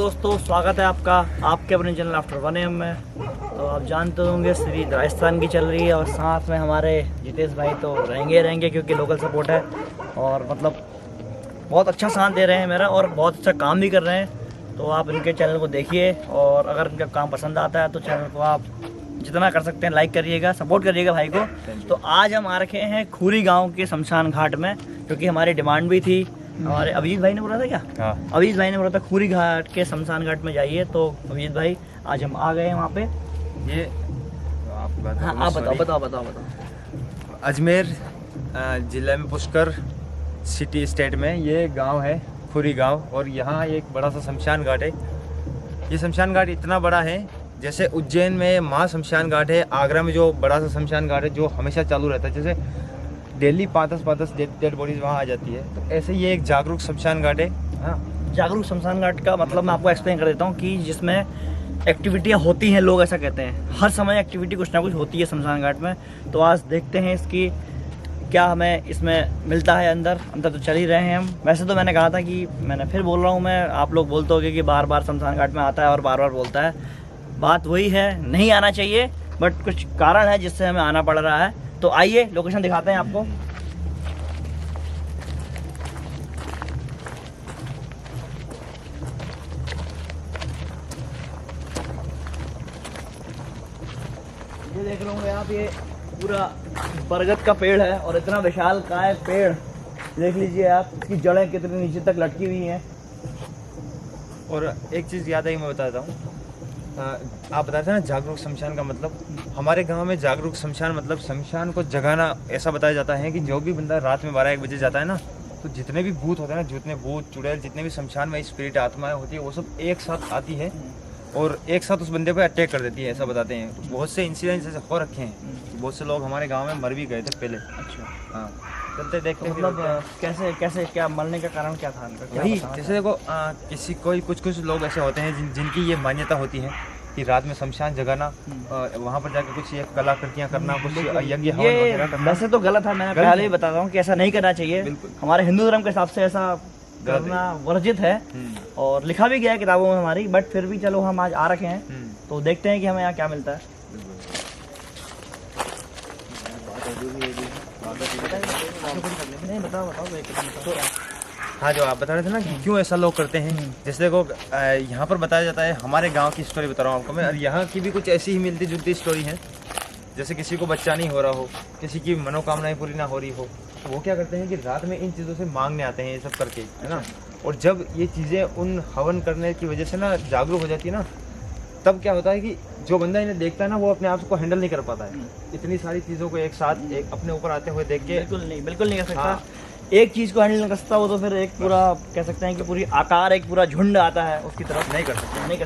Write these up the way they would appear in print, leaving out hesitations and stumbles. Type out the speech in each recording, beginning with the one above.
दोस्तों, स्वागत है आपका आपके अपने चैनल आफ्टर 1 AM में। तो आप जानते होंगे सीरीज राजस्थान की चल रही है और साथ में हमारे जितेश भाई तो रहेंगे क्योंकि लोकल सपोर्ट है और मतलब बहुत अच्छा साथ दे रहे हैं मेरा और बहुत अच्छा काम भी कर रहे हैं। तो आप इनके चैनल को देखिए और अगर इनका काम पसंद आता है तो चैनल को आप जितना कर सकते हैं लाइक करिएगा, सपोर्ट करिएगा भाई को। तो आज हम आ रखे हैं खूरी गाँव के शमशान घाट में, क्योंकि हमारी डिमांड भी थी। हमारे अभिजीत भाई ने बोला था क्या? हाँ, अभिजीत भाई ने बोला था खूरी घाट के शमशान घाट में जाइए। तो अभिजीत भाई आज हम आ गए हैं वहाँ पे। ये आप बताओ। अजमेर जिले में पुष्कर सिटी स्टेट में ये गांव है खूरी गांव, और यहाँ एक बड़ा सा शमशान घाट है। ये शमशान घाट इतना बड़ा है जैसे उज्जैन में महा शमशान घाट है, आगरा में जो बड़ा सा शमशान घाट है जो हमेशा चालू रहता है, जैसे डेली 5-10 डेड बॉडीज वहाँ आ जाती है, तो ऐसे ये एक जागरूक शमशान घाट है। हाँ, जागरूक शमशान घाट का मतलब मैं आपको एक्सप्लेन कर देता हूँ कि जिसमें एक्टिविटियाँ होती हैं, लोग ऐसा कहते हैं हर समय एक्टिविटी कुछ ना कुछ होती है शमशान घाट में। तो आज देखते हैं इसकी क्या हमें इसमें मिलता है। अंदर तो चल ही रहे हैं हम। वैसे तो मैंने कहा था कि मैंने फिर बोल रहा हूँ मैं, आप लोग बोलते होगे कि बार बार शमशान घाट में आता है और बार बार बोलता है। बात वही है, नहीं आना चाहिए बट कुछ कारण है जिससे हमें आना पड़ रहा है। तो आइए लोकेशन दिखाते हैं आपको। ये देख रहे होंगे आप, ये पूरा बरगद का पेड़ है और इतना विशाल काय पेड़ देख लीजिए आप, इसकी जड़ें कितनी नीचे तक लटकी हुई हैं। और एक चीज़ याद आई, मैं बताता हूँ। आप बताते हैं ना जागरूक शमशान का मतलब, हमारे गांव में जागरूक शमशान मतलब शमशान को जगाना। ऐसा बताया जाता है कि जो भी बंदा रात में 12-1 बजे जाता है ना, तो जितने भी भूत होते हैं ना, जितने भूत चुड़ैल जितने भी शमशान में स्पिरिट आत्माएं होती है, वो सब एक साथ आती है और एक साथ उस बंदे पर अटैक कर देती है, ऐसा बताते हैं। तो बहुत से इंसिडेंट्स ऐसे हो रखे हैं, बहुत से लोग हमारे गाँव में मर भी गए थे पहले। अच्छा, हाँ, चलते देखते हैं। मतलब कैसे क्या मरने का कारण क्या था? वही जैसे देखो, किसी कुछ लोग ऐसे होते हैं जिनकी ये मान्यता होती है कि रात में शमशान जगाना, वहाँ पर जाकर कुछ ये कलाकृतियाँ करना, कुछ यज्ञ हवन वगैरह करना। वैसे तो गलत है, मैं पहले ही बता रहा हूँ कि ऐसा नहीं करना चाहिए। हमारे हिंदू धर्म के हिसाब से ऐसा करना वर्जित है और लिखा भी गया है किताबों में हमारी, बट फिर भी चलो हम आज आ रखे हैं तो देखते हैं कि हमें यहाँ क्या मिलता है। नहीं बताओ। हाँ, जो आप बता रहे थे ना कि क्यों ऐसा लोग करते हैं, जैसे देखो यहाँ पर बताया जाता है, हमारे गांव की स्टोरी बता रहा हूँ आपको मैं, और यहाँ की भी कुछ ऐसी ही मिलती जुलती स्टोरी है। जैसे किसी को बच्चा नहीं हो रहा हो, किसी की मनोकामनाएं पूरी ना हो रही हो, तो वो क्या करते हैं कि रात में इन चीज़ों से मांगने आते हैं, ये सब करके, है ना। और जब ये चीज़ें उन हवन करने की वजह से ना जागरूक हो जाती है ना, तब क्या होता है कि जो बंदा इन्हें देखता है ना, वो अपने आप को हैंडल नहीं कर पाता है। इतनी सारी चीज़ों को एक साथ अपने ऊपर आते हुए देख के बिल्कुल नहीं कर सकता। एक चीज़ को हैंडल नहीं कर सकता वो, तो फिर एक पूरा कह सकते हैं कि पूरी आकार एक पूरा झुंड आता है उसकी तरफ, नहीं कर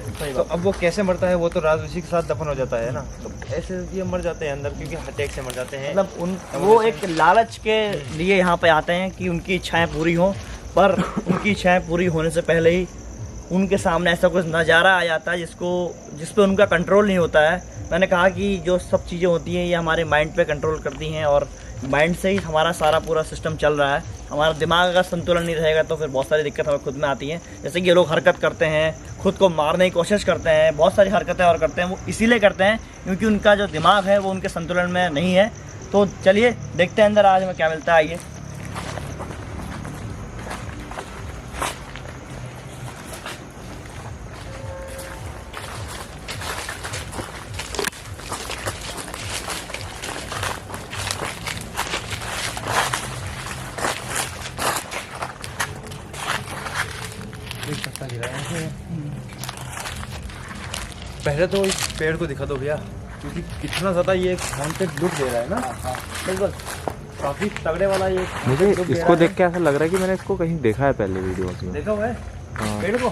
सकता। तो अब वो कैसे मरता है, वो तो राजऋषि के साथ दफन हो जाता है ना, तो ऐसे ये मर जाते हैं अंदर, क्योंकि अटैक से मर जाते हैं। मतलब वो एक लालच के लिए यहाँ पे आते हैं कि उनकी इच्छाएं पूरी हों, पर उनकी इच्छाएं पूरी होने से पहले ही उनके सामने ऐसा कुछ नज़ारा आ जाता है जिस पे उनका कंट्रोल नहीं होता है। मैंने कहा कि जो सब चीज़ें होती हैं ये हमारे माइंड पे कंट्रोल करती हैं और माइंड से ही हमारा सारा पूरा सिस्टम चल रहा है। हमारा दिमाग अगर संतुलन नहीं रहेगा तो फिर बहुत सारी दिक्कत हमें खुद में आती हैं। जैसे कि ये लोग हरकत करते हैं, खुद को मारने की कोशिश करते हैं, बहुत सारी हरकतें और करते हैं, वो इसीलिए करते हैं क्योंकि उनका जो दिमाग है वो उनके संतुलन में नहीं है। तो चलिए देखते हैं अंदर आज हमें क्या मिलता है। आइए। पहले तो इस पेड़ को दिखा दो भैया, क्योंकि कितना ज़्यादा ये हॉन्टेड लुक दे रहा है ना। बिल्कुल, काफ़ी तगड़े वाला ये मुझे इसको देख के ऐसा लग रहा है कि मैंने इसको कहीं देखा है पहले वीडियो में। देखा हुआ है पेड़ को?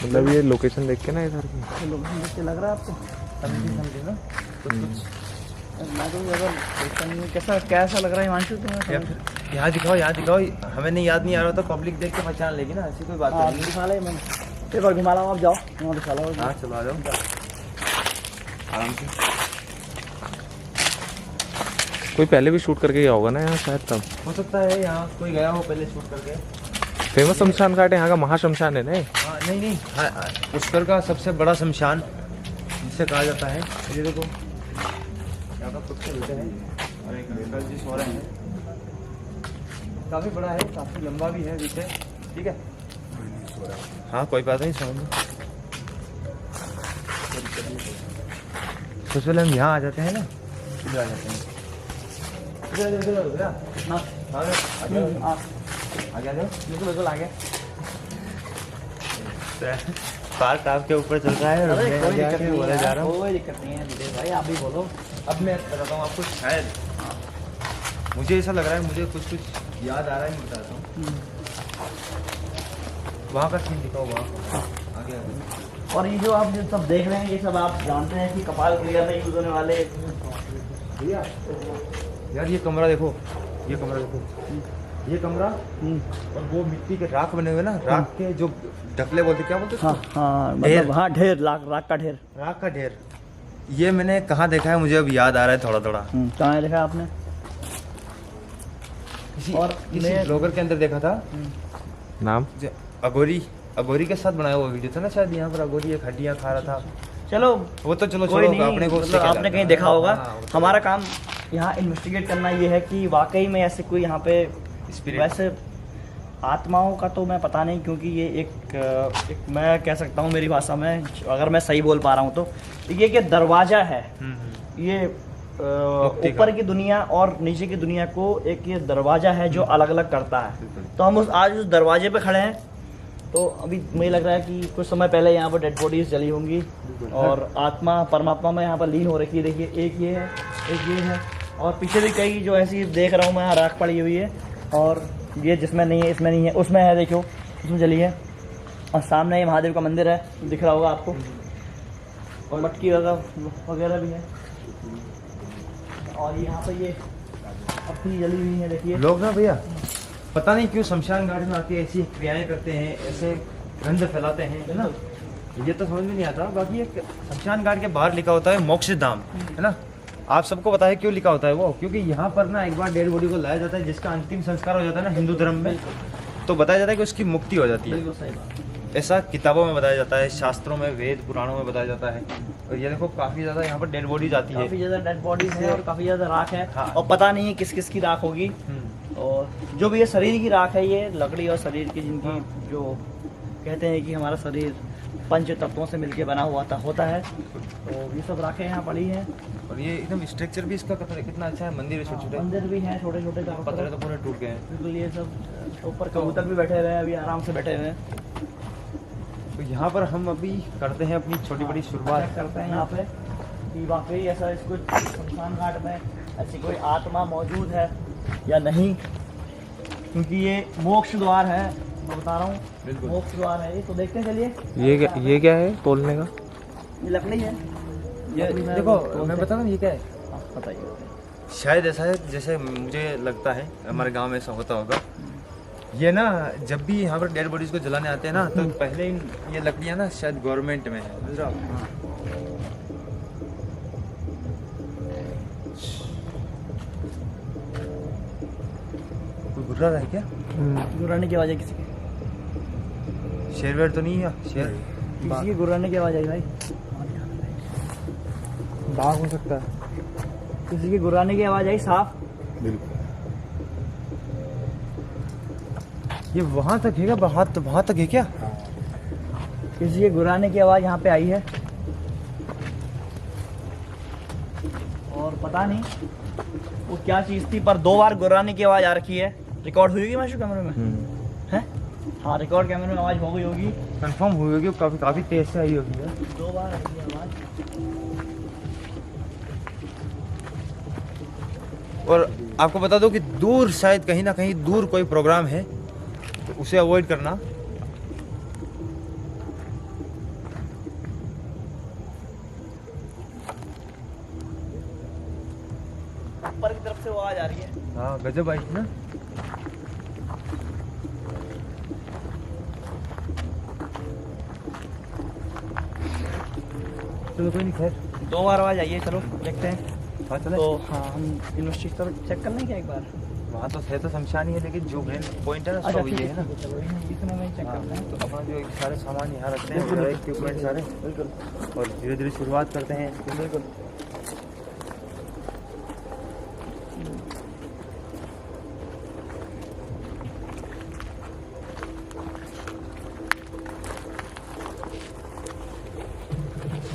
मतलब ये लोकेशन देख के ना इधर की लोकेशन देख के लग रहा है आपको? समझे ना कुछ। मैं तो अगर कैसा लग रहा है हिमांशु तुम्हें? यहाँ दिखाओ, हमें नहीं याद नहीं आ रहा तो पब्लिक देख के पहचान लेगी ना, ऐसी कोई बात नहीं। दिखा ले मैंने एक बार घुमा लाओ, आप जाओ वहाँ दिखा लो। हाँ चलो आ जाओ आराम से। कोई पहले भी शूट करके गया होगा ना यहाँ शायद, तब हो सकता है यहाँ कोई गया हो पहले शूट करके। फेमस शमशान घाट है यहाँ का, महाशमशान है ना ये? हाँ नहीं नहीं, हाँ, पुष्कर का सबसे बड़ा शमशान जिसे कहा जाता है। ये देखो यहाँ का पुष्कर होते हैं और एक अंकल जी सो रहे हैं। काफ़ी बड़ा है, काफ़ी लंबा भी है विषय। ठीक है, हाँ कोई बात नहीं, समझ लो। तो चलो हम यहाँ आ जाते हैं ना, इधर आ जाते हैं। आ गया बिल्कुल आ गया। पार्ट आपके ऊपर चल रहा है और अरे मैं कोई आगे दिक्कत आके नहीं बोले है, जा रहा हूँ। कोई दिक्कत नहीं है जितेश भाई, आप भी बोलो। अब मैं बताता हूँ आपको, शायद मुझे ऐसा लग रहा है, मुझे कुछ कुछ याद आ रहा है, मैं बताता हूँ। वहाँ का सीन दिखाओ, वहाँ आगे आगे। और ये जो आप जो सब देख रहे हैं, ये सब आप जानते हैं कि कपाल क्रिया में यूज होने वाले। भैया यार ये कमरा देखो, ये कमरा देखो, ये कमरा और वो मिट्टी के राख बने हुए ना, राख के जो ढकले बोलते, क्या बोलते हैं हाँ उसको? हाँ, ढेर। मतलब हाँ ढेर, राख का ढेर। राख का ढेर। ये मैंने कहाँ देखा है, मुझे अब याद आ रहा है थोड़ा थोड़ा। कहाँ है देखा आपने? और किसी मैं- ब्लॉगर के अंदर देखा था, नाम? अगोरी के साथ बनाया हुआ वीडियो था ना शायद। यहाँ पर अगोरी एक हड्डियाँ खा रहा था। चलो वो तो चलो कोई छोड़ो, नहीं, अपने को उससे मतलब क्या आपने लगता कहीं है? देखा होगा। हाँ, वो तो- हमारा काम यहाँ इन्वेस्टिगेट करना ये है कि वाकई में ऐसे कोई यहाँ पे Spirit। वैसे आत्माओं का तो मैं पता नहीं, क्योंकि ये एक मैं कह सकता हूँ मेरी भाषा में, अगर मैं सही बोल पा रहा हूँ तो ये एक दरवाजा है। ये मुक्ति का। ऊपर की दुनिया और नीचे की दुनिया को एक ये दरवाजा है जो अलग अलग करता है। तो हम आज उस दरवाजे पे खड़े हैं। तो अभी मुझे लग रहा है कि कुछ समय पहले यहाँ पर डेड बॉडीज जली होंगी और आत्मा परमात्मा में यहाँ पर लीन हो रखी है। देखिए, एक ये है, एक ये है, और पीछे भी कई जो ऐसी देख रहा हूँ मैं, राख पड़ी हुई है। और ये जिसमें नहीं है, इसमें नहीं है, उसमें है, देखो उसमें जली है। और सामने ये महादेव का मंदिर है, दिख रहा होगा आपको, और मटकी वगैरह भी है। और यहाँ पर ये अपनी जली हुई है, देखिए। लोग ना भैया पता नहीं क्यों शमशान घाट में आके ऐसी क्रियाएं करते हैं, ऐसे गंध फैलाते हैं, है ना। ये तो समझ में नहीं आता। बाकी एक शमशान घाट के बाहर लिखा होता है मोक्ष धाम, है ना। आप सबको पता है क्यों लिखा होता है वो? क्योंकि यहाँ पर ना एक बार डेड बॉडी को लाया जाता है, जिसका अंतिम संस्कार हो जाता है ना हिंदू धर्म में, तो बताया जाता है कि उसकी मुक्ति हो जाती है। बिल्कुल सही बात। ऐसा किताबों में बताया जाता है, शास्त्रों में, वेद पुराणों में बताया जाता है। और ये देखो काफ़ी ज़्यादा यहाँ पर डेड बॉडीज आती है। काफ़ी ज़्यादा डेड बॉडीज है और काफ़ी ज़्यादा राख है। हाँ। और पता नहीं है किस किस की राख होगी। और जो भी ये शरीर की राख है, ये लकड़ी और शरीर की, जिनकी जो कहते हैं कि हमारा शरीर पंच तत्वों से मिलके बना हुआ होता है, तो ये सब राखें यहाँ पड़ी हैं। और ये एकदम स्ट्रक्चर भी इसका कितना अच्छा है। मंदिर छोटे छोटे, मंदिर भी हैं छोटे छोटे, पत्थर तो पूरे टूट गए हैं। बिल्कुल। ये सब ऊपर कबूतर भी बैठे हुए हैं, अभी आराम से बैठे हुए हैं। तो यहाँ पर हम अभी करते हैं अपनी छोटी बड़ी शुरुआत। चेक करते हैं यहाँ पे कि वाकई ऐसा इसको शमशान घाट में ऐसी कोई आत्मा मौजूद है या नहीं, क्योंकि ये मोक्ष द्वार है, मैं बता रहा हूँ, बिल्कुल। मोक्ष द्वार है ये। तो देखते हैं, चलिए। ये क्या है तोलने का? ये लकड़ी है। ये लकड़ी में देखो, तोलते मैं हैं। बता रहा हूँ ये क्या है। हाँ, बताइए। शायद ऐसा है, जैसे मुझे लगता है हमारे गांव में ऐसा होता होगा। ये ना जब भी यहाँ पर डेड बॉडीज को जलाने आते हैं ना, तो पहले ये लकड़ियाँ ना शायद गवर्नमेंट में है, समझ रहे हो आप? कोई घुर रहा है क्या? गुर्राने की आवाज़ है किसी की? शेर वेर तो नहीं है? शेर किसी की गुर्राने की आवाज़ आई भाई? बाघ हो सकता है। किसी की गुर्राने की आवाज़ आई साफ? बिल्कुल। ये वहाँ तक है क्या? वहाँ तक है क्या? किसी के गुर्राने की आवाज़ यहाँ पे आई है, और पता नहीं वो क्या चीज़ थी, पर 2 बार गुर्राने की आवाज़ आ रखी है। रिकॉर्ड हुई होगी माशू कैमरे में? है? हाँ, रिकॉर्ड कैमरे में आवाज़ हो गई होगी। कंफर्म हुई होगी, काफ़ी तेज से आई होगी यार। 2 बार आई है आवाज़। और आपको बता दो कि दूर, शायद कहीं ना कहीं दूर कोई प्रोग्राम है, तो उसे अवॉइड करना। ऊपर की तरफ से वो आवाज़ आ रही है। हाँ गजब आई ना। चलो कोई नहीं, खैर 2 बार आवाज़ आई है। चलो देखते हैं। हाँ चले। तो हाँ, हम यूनिवर्सिटी तरफ चेक कर लें क्या एक बार? वहाँ तो है तो शमशान ही है, लेकिन जो मेन पॉइंट है ना उसका वो ये है ना। इतना में चेक हाँ, करना है। तो अपना जो सारे सामान यहाँ रखते हैं, इक्विपमेंट सारे, बिल्कुल और धीरे धीरे शुरुआत करते हैं। बिल्कुल।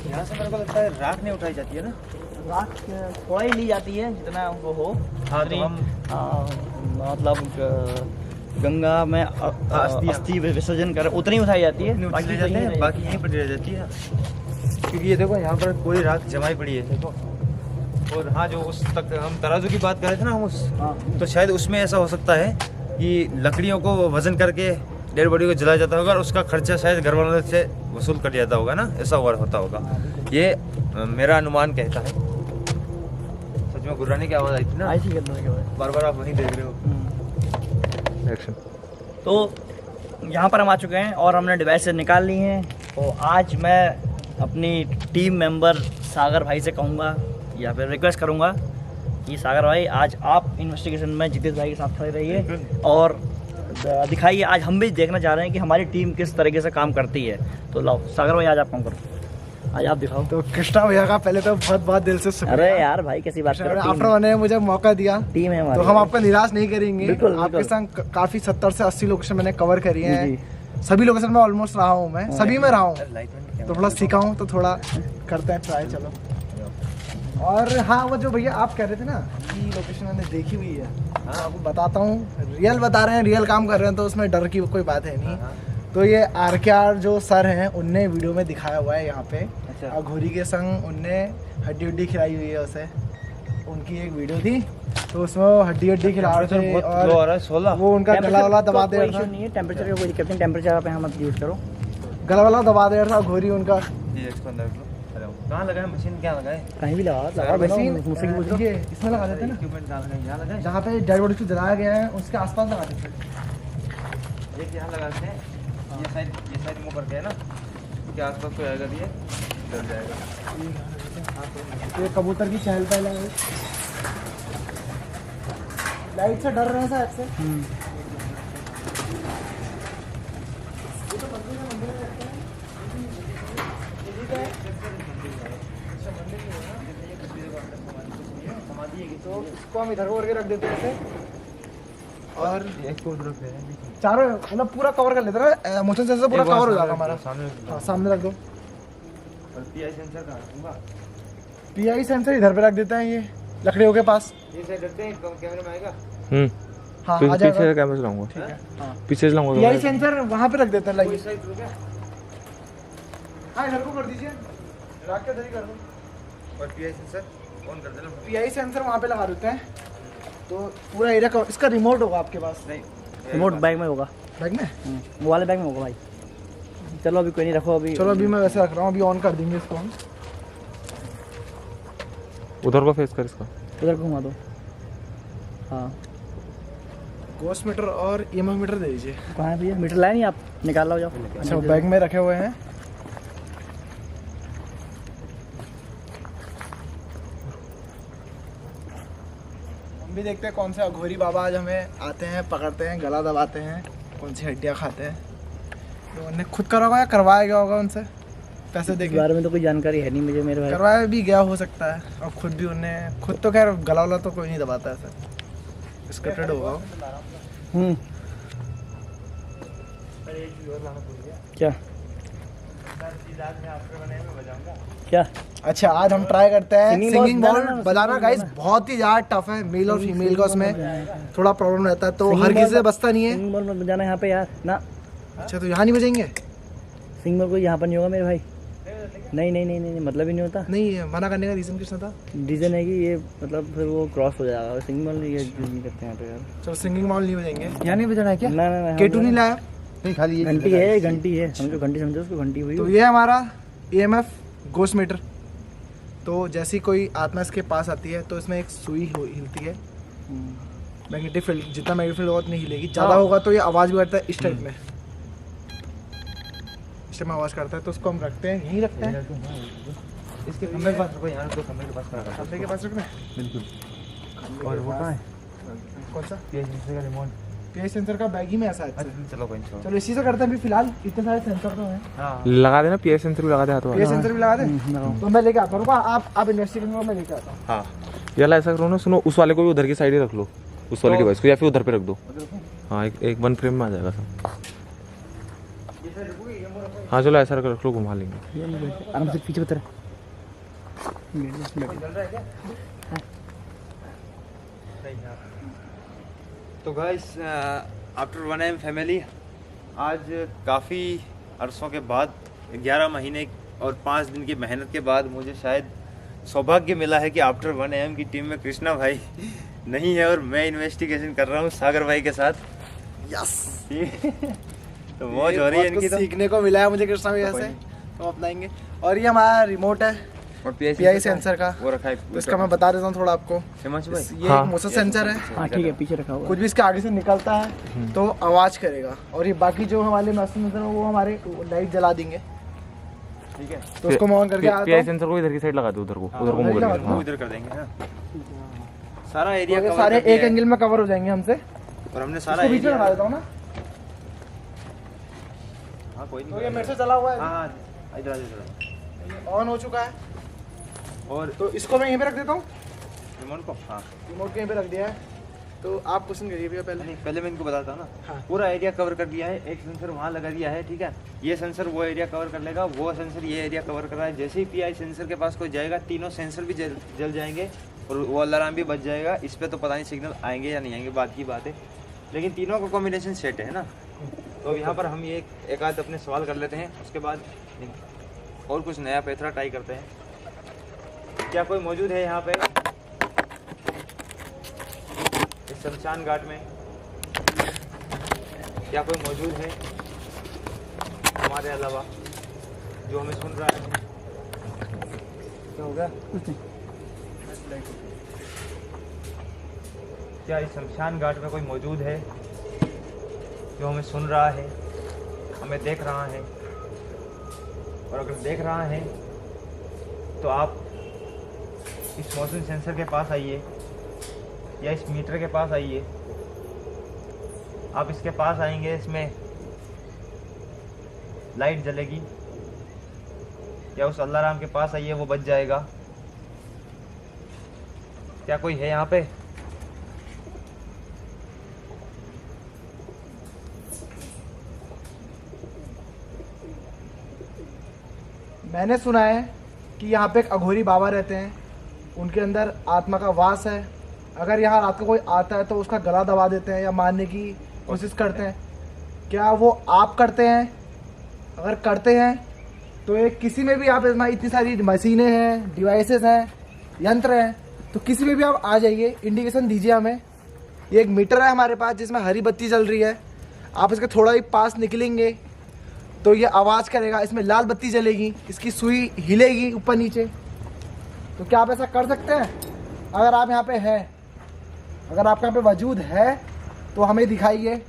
यहाँ से मेरे को लगता है राख नहीं उठाई जाती है ना। राख थोड़ा ही ली जाती है जितना वो हो। हाँ, तो हम मतलब गंगा में अस्थि विसर्जन कर उतनी उठाई जाती है, बाकी ले जाते कहीं हैं, नहीं बाकी यहीं पर रह जाती है। क्योंकि ये देखो यहाँ पर कोई राख जमाई पड़ी है, देखो। और हाँ, जो उस तक हम तराजू की बात कर रहे थे ना हम उस, हाँ। तो शायद उसमें ऐसा हो सकता है कि लकड़ियों को वजन करके डेड बॉडी को जलाया जाता होगा, और उसका खर्चा शायद घर वालों से वसूल कर जाता होगा ना, ऐसा होता होगा। ये मेरा अनुमान कहता है। सच में गुर्राने की आवाज़ आई थी ना, ऐसी करने के बाद। बार बार आप वहीं देख रहे हो। एक्शन। तो यहाँ पर हम आ चुके हैं और हमने डिवाइस निकाल ली हैं। तो आज मैं अपनी टीम मेंबर सागर भाई से कहूँगा या फिर रिक्वेस्ट करूँगा कि सागर भाई आज आप इन्वेस्टिगेशन में जितेश भाई के साथ खड़े रहिए और दिखाइए। आज हम भी देखना चाह रहे हैं कि हमारी टीम किस तरीके से काम करती है। तो लाओ सागर भाई, आज आप काम करो, आज आप दिखाओ। तो कृष्णा भैया का पहले तो बहुत बहुत दिल से शुक्रिया। अरे यार भाई कैसी बात कर रहे हो, आफ्टर वन ने मुझे मौका दिया, टीम है हमारी। तो हम आपका निराश नहीं करेंगे। बिल्कुल, आपके बिल्कुल। संग काफी 70 से 80 लोकेशन मैंने कवर करी जी, हैं। सभी लोकेशन में ऑलमोस्ट रहा हूँ मैं, सभी में रहा हूँ, लाइट तो थोड़ा सीखा हूँ, तो थोड़ा करते हैं ट्राई। चलो। और हाँ, वो जो भैया आप कह रहे थे ना कि लोकेशन मैंने देखी हुई है, हाँ आपको बताता हूँ। रियल बता रहे हैं, रियल काम कर रहे हैं, तो उसमें डर की कोई बात है नहीं। तो ये आर जो सर हैं, उनने वीडियो में दिखाया हुआ है यहाँ पे। अच्छा। और घोरी के संग उनने हड्डी उड्डी खिलाई हुई है उसे, उनकी एक वीडियो थी, तो उसमें वो हड्डी खिला रहे थे और 16 वो उनका गला वाला दबा दे कोई रहा इशू था। नहीं है, टेम्परेचर का कोई दिक्कत नहीं, टेम्परेचर पे हम मत यूज करो। गला वाला दबा दे रहा था घोरी उनका। ये इसको अंदर रख लो। अरे कहाँ लगाए मशीन, क्या लगाए? कहीं भी लगा सागर भाई, मशीन मुझसे पूछ लो। ये इसमें लगा देते हैं ना, इक्विपमेंट कहाँ लगाए? यहाँ लगाए? जहाँ पे डेड बॉडी को जलाया गया है उसके आसपास लगा देते हैं। एक यहाँ लगाते हैं, ये साइड मुँह करके है ना, उसके आसपास कोई आएगा दिए जल जाएगा। ये कबूतर की चहल पहल है। लाइट से डर रहे हैं शायद से। तो इसको हम इधर करके रख देते हैं ऐसे, और इसको उधर पे चारों मतलब पूरा कवर कर लेते हैं। मोशन सेंसर पूरा कवर हो जाएगा हमारा। सामने। हाँ, सामने रख दो। और पीआई सेंसर कहाँ रखूंगा? पीआई सेंसर इधर पे रख देते हैं, ये लकड़ियों के पास। ये साइड रखते हैं, कैमरे में आएगा। हाँ, आ पीछे जाएगा। कैमरा चलाऊंगा, ठीक है। हाँ, पीछे चलाऊंगा। पीआई सेंसर वहाँ पे रख देते हैं। कोई लाइए, साइड रुके। हाँ इधर को कर दीजिए, रख के इधर ही कर दो। और पीआई सेंसर ऑन कर देना। पीआई सेंसर वहाँ पे लगा देते हैं, तो पूरा एरिया का। इसका रिमोट होगा आपके पास? नहीं, रिमोट बैग में होगा, बैग में। वो वाले बैग में होगा भाई। चलो अभी कोई नहीं, रखो अभी। चलो अभी मैं वैसे रख रहा हूँ, अभी ऑन कर देंगे इसको हम। उधर को फेस कर इसका। उधर घुमा दो। हाँ, गोस्ट मीटर और ईएमएफ मीटर दे दीजिए। कहाँ है भैया? मीटर लाए नहीं आप? निकाल लो जाओ। अच्छा, बैग में रखे हुए हैं। हम भी देखते हैं कौन से अघोरी बाबा आज हमें आते हैं, पकड़ते हैं, गला दबाते हैं, कौन सी हड्डियाँ खाते हैं। तो उन्हें खुद करा होगा या करवाया गया होगा उनसे पैसे इस देके? बारे में तो कोई जानकारी है नहीं मुझे मेरे भाई। करवाया भी गया हो सकता है, और खुद भी उन्हें खुद तो खैर गला वाला तो कोई नहीं दबाता है सर, स्क्रिप्टेड होगा वो। क्या क्या? अच्छा, आज हम ट्राई करते हैं Singing सिंगिंग ball बॉल बजाना, बजाना। singing गाइस बजाना। बहुत ही ज़्यादा टफ है, मेल और फीमेल का उसमें थोड़ा प्रॉब्लम रहता है, तो हर किसी से बचता नहीं है। सिंगिंग बॉल मत बजाना यहाँ पे यार ना। अच्छा, तो यहाँ नहीं बजेंगे? सिंगिंग बॉल कोई यहाँ पर नहीं होगा मेरे भाई। नहीं नहीं नहीं नहीं, मतलब ही नहीं होता। नहीं, मना करने का रीज़न किसने था? रीज़न है कि ये मतलब फिर वो क्रॉस हो जाएगा। सिंगिंग बॉल ये नहीं करते यहाँ पे यार। चलो सिंगिंग बॉल नहीं बजेंगे। यहाँ नहीं बजाना है क्या? ना ना ना, केटू नहीं लाया? नहीं, खाली ये घंटी है, घंटी है, समझो घंटी, समझो उसको घंटी हुई। तो ये हमारा ईएमएफ गोस्ट मीटर। तो जैसी कोई आत्मा इसके पास आती है तो इसमें एक सुई हिलती है, मैग्नेटिक फील्ड। जितना मैग्नेटिक फील्ड होगा उतनी हिलेगी, ज़्यादा होगा तो ये आवाज़ भी करता है इस टाइप में, इस टाइप में आवाज़ करता है। तो उसको हम रखते हैं, यहीं रखते हैं, इसके खंभे के पास रखो, यहाँ रखो, खंभे के पास खड़ा रखो। खंभे के पास रखना है। बिल्कुल। और वो कहाँ है? कौन सा पीआई सेंसर का रिमोट? पीआई सेंसर का बैग ही में ऐसा है। चलो कोई नहीं। चलो इसी से करते हैं अभी फिलहाल, इतने सारे सेंसर तो हैं। हाँ लगा देना, पीआई सेंसर भी लगा दे हाथों पीआई सेंसर भी लगा दें तो मैं लेके आता हूँ। आप इन्वेस्टिगेशन करो, मैं लेके आता हूँ। हाँ यार ऐसा करो ना, सुनो उस वाले को भी उधर की साइड ही रख लो, उस वाले डिवाइस को, या फिर उधर पे रख दो। हाँ एक वन फ्रेम में आ जाएगा सब। हाँ चलो ऐसा रख लो, घुमा लेंगे आराम से पीछे उतर। तो गाइस आफ्टर 1AM फैमिली, आज काफ़ी अरसों के बाद 11 महीने और 5 दिन की मेहनत के बाद मुझे शायद सौभाग्य मिला है कि आफ्टर 1AM की टीम में कृष्णा भाई नहीं है और मैं इन्वेस्टिगेशन कर रहा हूँ सागर भाई के साथ। यस, तो मौज हो रही है इनकी। तो सीखने को मिला है मुझे कृष्णा भैया से, तो अपनाएंगे। और ये हमारा रिमोट है और पीआई सेंसर का, वो रखा है। तो इसका मैं बता देता हूँ थोड़ा आपको। हिमांशु भाई, ये हाँ। एक मोशन सेंसर है। हाँ ठीक है, पीछे रखा हुआ। कुछ भी इसके आगे से निकलता है तो आवाज करेगा। और ये बाकी जो हमारे मोशन सेंसर है वो हमारे लाइट जला देंगे। ठीक है, तो उसको ऑन करके आता पीआई हूँ। सेंसर को इधर की साइड लगा दो, उधर को उधर को उधर मूव लगा करके। दो। हाँ। वो इधर कर देंगे ना, सारा एरिया तो ये कवर सारे कर दिया एक है। एंगल में कवर हो जाएंगे हमसे। और हमने सारा इसको बीच में लगा एरिया। देता हूँ ना, हाँ कोई तो नहीं। ये मेरे से चला हुआ है। हाँ हाँ इधर इधर। ये ऑन हो चुका है, और तो इसको मैं यहीं पे रख देता हूँ। रिमोट को, हाँ रिमोट को यहीं पे रख दिया है। तो आप क्वेश्चन करिए भैया पहले। नहीं, पहले मैं इनको बताता हूँ ना। हाँ। पूरा एरिया कवर कर दिया है, एक सेंसर वहाँ लगा दिया है। ठीक है, ये सेंसर वो एरिया कवर कर लेगा, वो सेंसर ये एरिया कवर कर रहा है। जैसे ही पीआई सेंसर के पास कोई जाएगा, तीनों सेंसर भी जल जाएंगे और वो अलार्म भी बच जाएगा। इस पर तो पता नहीं सिग्नल आएंगे या नहीं आएंगे, बात की बात है, लेकिन तीनों का कॉम्बिनेशन सेट है ना। तो यहाँ पर हम ये एक आध अपने सवाल कर लेते हैं, उसके बाद और कुछ नया पैथरा ट्राई करते हैं। क्या कोई मौजूद है यहाँ पे इस शमशान घाट में? क्या कोई मौजूद है हमारे अलावा जो हमें सुन रहा है? क्या हो गया? क्या इस शमशान घाट में कोई मौजूद है जो हमें सुन रहा है, हमें देख रहा है? और अगर देख रहा है तो आप इस मोशन सेंसर के पास आइए या इस मीटर के पास आइए। आप इसके पास आएंगे, इसमें लाइट जलेगी, या उस अलार्म के पास आइए, वो बच जाएगा। क्या कोई है यहाँ पे? मैंने सुना है कि यहाँ पे एक अघोरी बाबा रहते हैं, उनके अंदर आत्मा का वास है। अगर यहाँ रात को कोई आता है तो उसका गला दबा देते हैं या मारने की कोशिश करते हैं। क्या वो आप करते हैं? अगर करते हैं तो ये किसी में भी आप, इसमें इतनी सारी मशीनें हैं, डिवाइसेस हैं, यंत्र हैं, तो किसी में भी आप आ जाइए, इंडिकेशन दीजिए हमें। ये एक मीटर है हमारे पास जिसमें हरी बत्ती जल रही है। आप इसके थोड़ा ही पास निकलेंगे तो ये आवाज़ करेगा, इसमें लाल बत्ती जलेगी, इसकी सुई हिलेगी ऊपर नीचे। तो क्या आप ऐसा कर सकते हैं? अगर आप यहाँ पे हैं, अगर आपका यहाँ पे वजूद है तो हमें दिखाइए।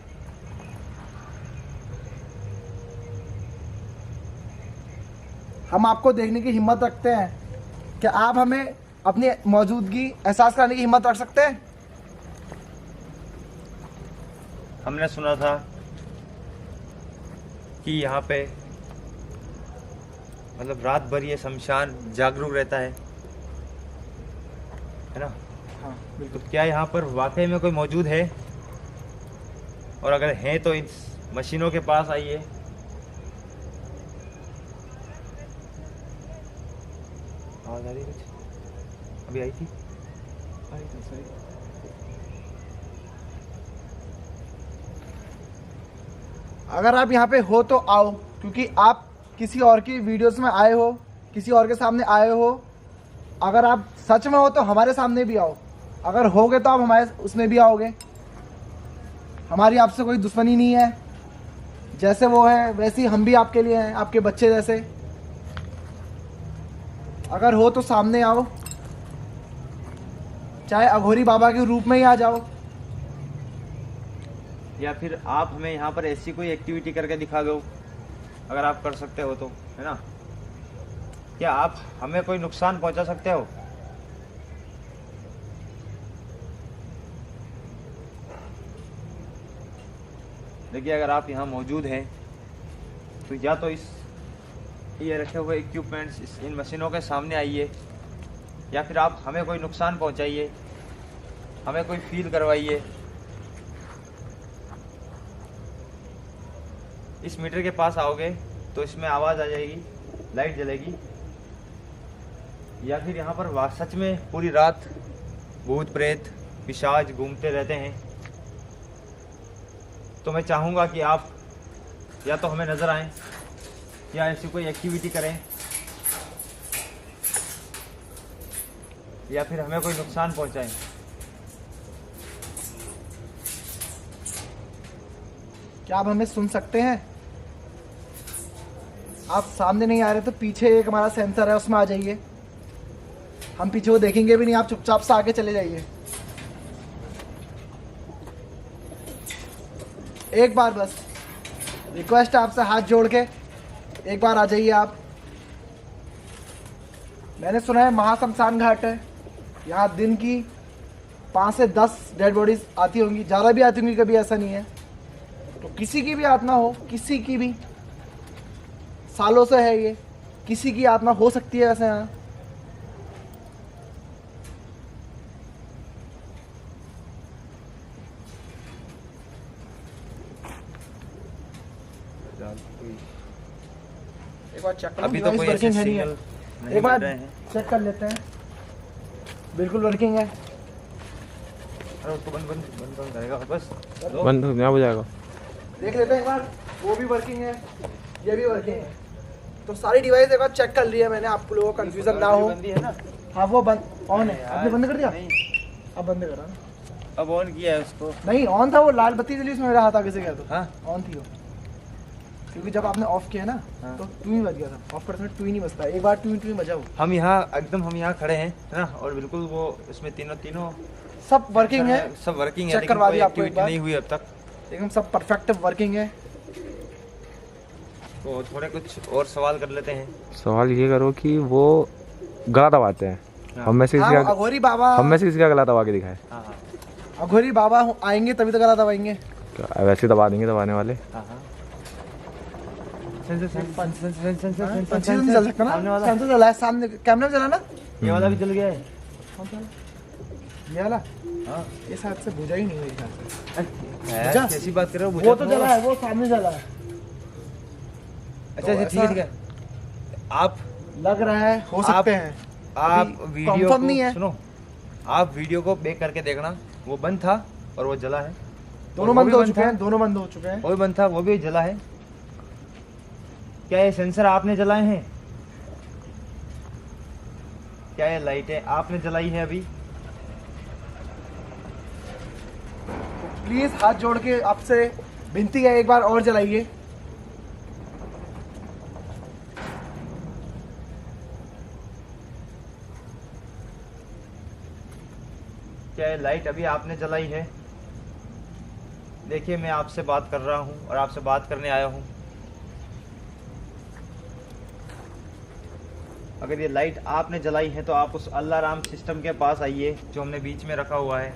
हम आपको देखने की हिम्मत रखते हैं। क्या आप हमें अपनी मौजूदगी एहसास कराने की हिम्मत रख सकते हैं? हमने सुना था कि यहाँ पे मतलब रात भर ये शमशान जागरूक रहता है ना? हाँ तो क्या यहाँ पर वाकई में कोई मौजूद है? और अगर है तो इस मशीनों के पास आइए। आवाज आ रही है कुछ? अभी आई थी? अगर आप यहाँ पे हो तो आओ, क्योंकि आप किसी और की वीडियोस में आए हो, किसी और के सामने आए हो। अगर आप सच में हो तो हमारे सामने भी आओ, अगर होगे तो आप हमारे उसमें भी आओगे। हमारी आपसे कोई दुश्मनी नहीं है, जैसे वो है वैसे ही हम भी आपके लिए हैं, आपके बच्चे जैसे। अगर हो तो सामने आओ, चाहे अघोरी बाबा के रूप में ही आ जाओ, या फिर आप हमें यहाँ पर ऐसी कोई एक्टिविटी करके दिखा दो, अगर आप कर सकते हो तो, है ना? क्या आप हमें कोई नुकसान पहुंचा सकते हो? देखिए अगर आप यहाँ मौजूद हैं तो या तो इस ये रखे हुए इक्विपमेंट्स इन मशीनों के सामने आइए, या फिर आप हमें कोई नुकसान पहुँचाइए, हमें कोई फील करवाइए। इस मीटर के पास आओगे तो इसमें आवाज़ आ जाएगी, लाइट जलेगी, या फिर यहाँ पर सच में पूरी रात भूत प्रेत पिशाच घूमते रहते हैं। तो मैं चाहूँगा कि आप या तो हमें नज़र आएं या ऐसी कोई एक्टिविटी करें, या फिर हमें कोई नुकसान पहुँचाएं। क्या आप हमें सुन सकते हैं? आप सामने नहीं आ रहे तो पीछे एक हमारा सेंसर है, उसमें आ जाइए। हम पीछे को देखेंगे भी नहीं, आप चुपचाप से आगे चले जाइए। एक बार बस रिक्वेस्ट है आपसे, हाथ जोड़ के एक बार आ जाइए आप। मैंने सुना है महाशमशान घाट है, यहाँ दिन की 5 से 10 डेड बॉडीज आती होंगी, ज़्यादा भी आती होंगी, कभी ऐसा नहीं है। तो किसी की भी आत्मा हो, किसी की भी, सालों से है ये, किसी की आत्मा हो सकती है वैसे यहाँ। एक बार चेक अभी तो कोई वर्किंग है नहीं है, नहीं एक बार मिल रहे हैं। चेक कर लेते हैं। बिल्कुल वर्किंग है। अरे उसको बंद बंद बंद बंद करेगा बस। बंद यहाँ हो जाएगा। देख लेते हैं एक बार, वो भी वर्किंग है, ये भी वर्किंग है। तो सारी डिवाइस एक बार चेक कर ली है मैंने, आप लोगों को कंफ्यूजन ना हो। बंदी है ना? हाँ वो बंद ऑन है, आपने बंद कर दिया? नहीं, अब बंद करा ना? अब ऑन किया है उसको। नहीं ऑन था, वो लाल बत्ती जली, उसमें मेरा हाथ आगे से गया तो हाँ ऑन थी वो। क्योंकि जब आपने ऑफ किया ना हाँ। तो ट्यू ही बज गया था। ऑफ करते समय ट्यू ही नहीं बजता, एक बार ट्यू ट्यू बजा वो। हम यहाँ खड़े हैं है ना, और बिल्कुल वो इसमें तीनों सब वर्किंग है, सब वर्किंग है, चेक लेकिन करवा कोई दिया आपको एक एक्टिविटी बार। नहीं हुई अब तक। एकदम सब परफेक्ट वर्किंग है। तो थोड़े कुछ और सवाल कर लेते हैं। सवाल ये करो कि वो गला दबाते हैं, हम में से किसी हाँ, का अघोरी बाबा, हम में से किसी का गला दबा के दिखाए। हाँ हाँ अघोरी बाबा आएंगे तभी तो गला दबाएंगे। क्या वैसे दबा देंगे दबाने वाले? हाँ हाँ। पंछी तो नहीं चल सकता ना, सेंसर चला है सामने, कैमरा चला ना, ये वाला भी जल गया है। कौन सा वाला? ये वाला? हाँ ये शायद से बुझा ही नहीं मेरे ख्याल से। यार, कैसी बात कर रहे हो? वो तो जला है, वो सामने जला है। अच्छा तो अच्छा ठीक है। आप लग रहा है हो सकते हैं, आप अभी वीडियो confirm नहीं को है। सुनो, आप वीडियो को बैक करके देखना, वो बंद था और वो जला है। दोनों वो बंद भी हो बंद चुके था। हैं, दोनों बंद हो चुके हैं। वो भी बंद था, वो भी जला है। क्या ये सेंसर आपने जलाए हैं? क्या ये लाइटें आपने जलाई है अभी? प्लीज हाथ जोड़ के आपसे विनती है, एक बार और जलाइए। क्या ये लाइट अभी आपने जलाई है? देखिए मैं आपसे बात कर रहा हूँ और आपसे बात करने आया हूँ। अगर ये लाइट आपने जलाई है तो आप उस अलार्म सिस्टम के पास आइए जो हमने बीच में रखा हुआ है।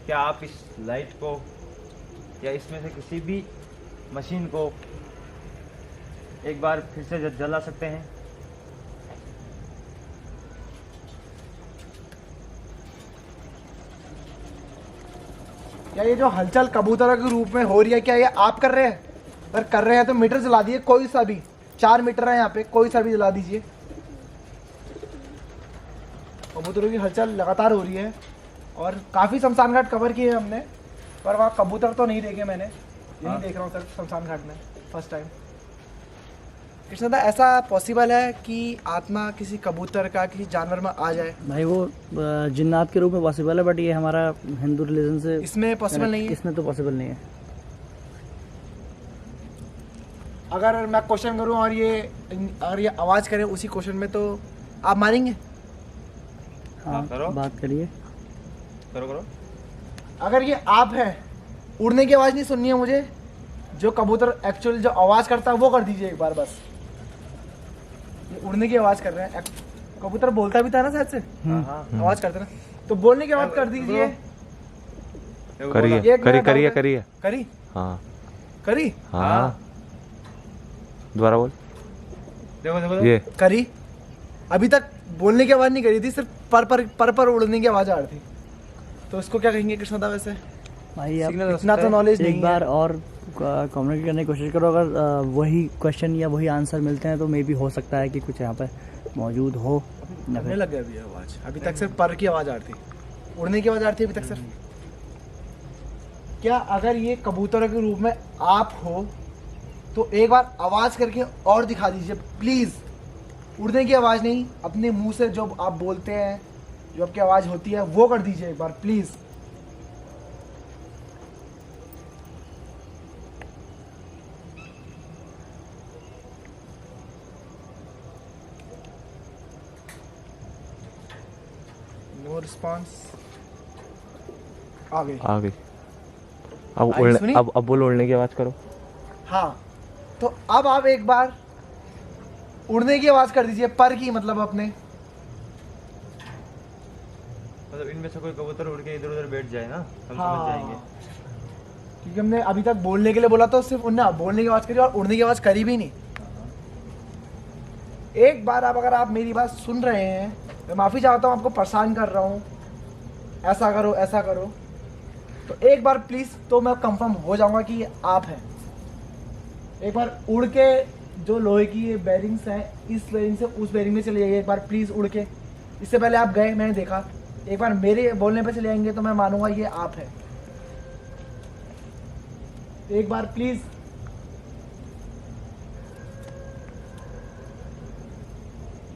क्या आप इस लाइट को या इसमें से किसी भी मशीन को एक बार फिर से जला सकते हैं? क्या ये जो हलचल कबूतरों के रूप में हो रही है, क्या ये आप कर रहे हैं? अगर कर रहे हैं तो मीटर जला दिए, कोई सा भी। 4 मीटर है यहाँ पे, कोई सा भी जला दीजिए। कबूतरों की हलचल लगातार हो रही है और काफ़ी शमशान घाट कवर किए हैं हमने, पर वहाँ कबूतर तो नहीं देखे मैंने। यही देख रहा हूँ सर शमशान घाट में फर्स्ट टाइम। कृष्ण दा, ऐसा पॉसिबल है कि आत्मा किसी कबूतर का किसी जानवर में आ जाए? भाई वो जिन्नात के रूप में पॉसिबल है, बट ये हमारा हिंदू रिलीजन से इसमें पॉसिबल नहीं है। इसमें तो पॉसिबल नहीं है। अगर मैं क्वेश्चन करूं और अगर ये आवाज़ करे उसी क्वेश्चन में, तो आप मारेंगे? हाँ करो। बात करिए। करो। अगर ये आप हैं, उड़ने की आवाज़ नहीं सुननी है मुझे, जो कबूतर एक्चुअल जो आवाज़ करता है वो कर दीजिए एक बार बस। ये उड़ने की आवाज़ कर रहे हैं, कबूतर बोलता भी था ना शायद से, आवाज करते ना, तो बोलने की आवाज कर दीजिए। करिए एक करिए मिनट करिए और करिए। करी हाँ करी हाँ दोबारा बोल। देखो देखो ये करी। अभी तक बोलने की आवाज नहीं करी थी, सिर्फ पर उड़ने की आवाज आ रही थी। तो इसको क्या कहेंगे कृष्णदा वैसे? भाई आप सिग्नल इतना तो नॉलेज नहीं एक बार और कम्युनिकेट करने की कोशिश करो। अगर वही क्वेश्चन या वही आंसर मिलते हैं तो मे बी हो सकता है कि कुछ यहाँ पे मौजूद हो। या करने फिर लग गया अभी आवाज। अभी तक सिर्फ पर की आवाज आ रही थी, उड़ने की आवाज आ रही थी अभी तक सिर्फ। क्या अगर ये कबूतरों के रूप में आप हो तो एक बार आवाज करके और दिखा दीजिए प्लीज। उड़ने की आवाज नहीं, अपने मुंह से जो आप बोलते हैं, जो आपकी आवाज होती है वो कर दीजिए एक बार प्लीज। No response. आ गई। आ गई। अब आई उड़ने सुनी? अब बोल उड़ने की आवाज करो। हाँ, तो अब आप एक बार उड़ने की आवाज कर दीजिए, पर की मतलब अपने। मतलब इनमें से कोई कबूतर उड़ के इधर उधर बैठ जाए ना, हम हाँ। समझ जाएंगे। क्योंकि हमने अभी तक बोलने के लिए बोला तो सिर्फ उनने बोलने की आवाज करी और उड़ने की आवाज करी भी नहीं। एक बार अब अगर आप मेरी बात सुन रहे हैं, मैं माफी चाहता हूँ, आपको परेशान कर रहा हूँ, ऐसा करो ऐसा करो, तो एक बार प्लीज तो मैं कंफर्म हो जाऊंगा कि ये आप हैं। एक बार उड़ के जो लोहे की ये बेरिंग्स हैं, इस बेरिंग से उस बेरिंग में चले जाइए एक बार प्लीज उड़ के। इससे पहले आप गए, मैंने देखा। एक बार मेरे बोलने पे चले जाएंगे तो मैं मानूंगा ये आप हैं। एक बार प्लीज।